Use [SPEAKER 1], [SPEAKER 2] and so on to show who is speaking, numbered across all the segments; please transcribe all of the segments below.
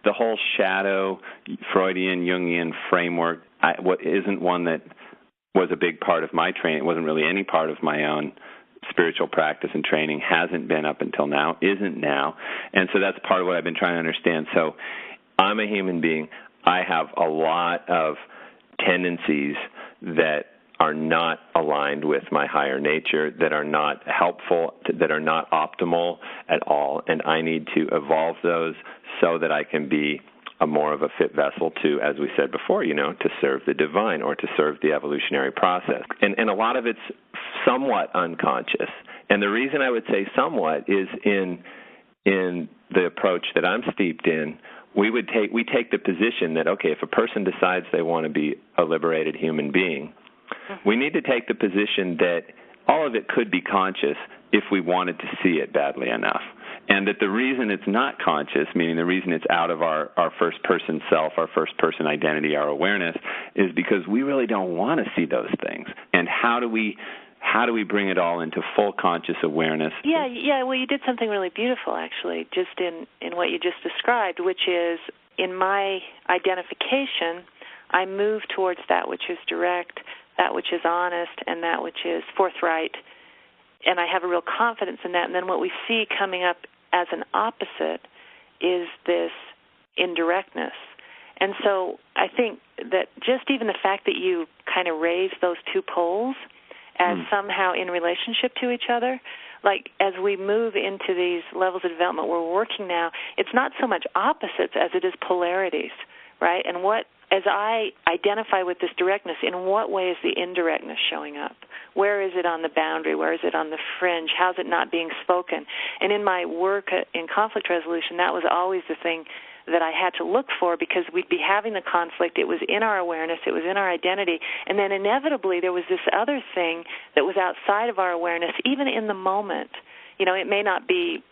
[SPEAKER 1] the whole shadow Freudian, Jungian framework isn't one that was a big part of my training. It wasn't really any part of my own spiritual practice and training, hasn't been up until now, isn't now. And so that's part of what I've been trying to understand. So I'm a human being. I have a lot of tendencies that are not aligned with my higher nature, that are not helpful, that are not optimal at all, and I need to evolve those so that I can be a more of a fit vessel to, as we said before, to serve the divine or to serve the evolutionary process. And a lot of it's somewhat unconscious. And the reason I would say somewhat is in the approach that I'm steeped in, we take the position that, okay, if a person decides they want to be a liberated human being, we need to take the position that all of it could be conscious if we wanted to see it badly enough. And that the reason it's not conscious, meaning the reason it's out of our first-person self, our first-person identity, our awareness, is because we really don't want to see those things. And how do we bring it all into full conscious awareness?
[SPEAKER 2] Yeah. Well, you did something really beautiful, actually, just in what you just described, which is in my identification, I move towards that which is direct, that which is honest, and that which is forthright. And I have a real confidence in that. And then what we see coming up as an opposite is this indirectness. And so I think that just even the fact that you kind of raise those two poles as somehow in relationship to each other, like as we move into these levels of development we're working now, it's not so much opposites as it is polarities, right? And as I identify with this directness, in what way is the indirectness showing up? Where is it on the boundary? Where is it on the fringe? How's it not being spoken? And in my work in conflict resolution, that was always the thing that I had to look for, because we'd be having the conflict. It was in our awareness. It was in our identity. And then inevitably there was this other thing that was outside of our awareness, even in the moment. It may not be,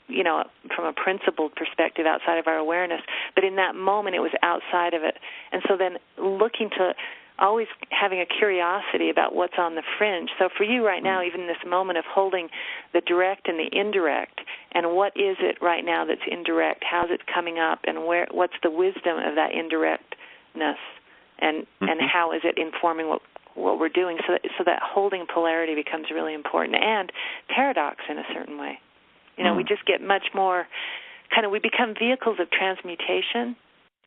[SPEAKER 2] from a principled perspective outside of our awareness, but in that moment it was outside of it. And so then looking to always having a curiosity about what's on the fringe. So for you right now, even this moment of holding the direct and the indirect, and what is it right now that's indirect? How's it coming up? And what's the wisdom of that indirectness? And how is it informing what we're doing? So that holding polarity becomes really important, and paradox in a certain way. We just get much more we become vehicles of transmutation.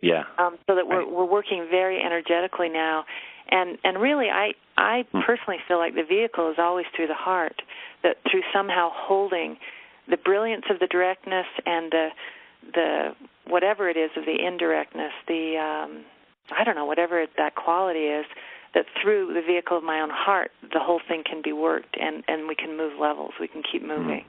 [SPEAKER 1] Yeah.
[SPEAKER 2] So that we're working very energetically now. And really, I personally feel like the vehicle is always through the heart, that through somehow holding the brilliance of the directness and the whatever it is of the indirectness, whatever that quality is, that through the vehicle of my own heart, the whole thing can be worked, and we can move levels. We can keep moving.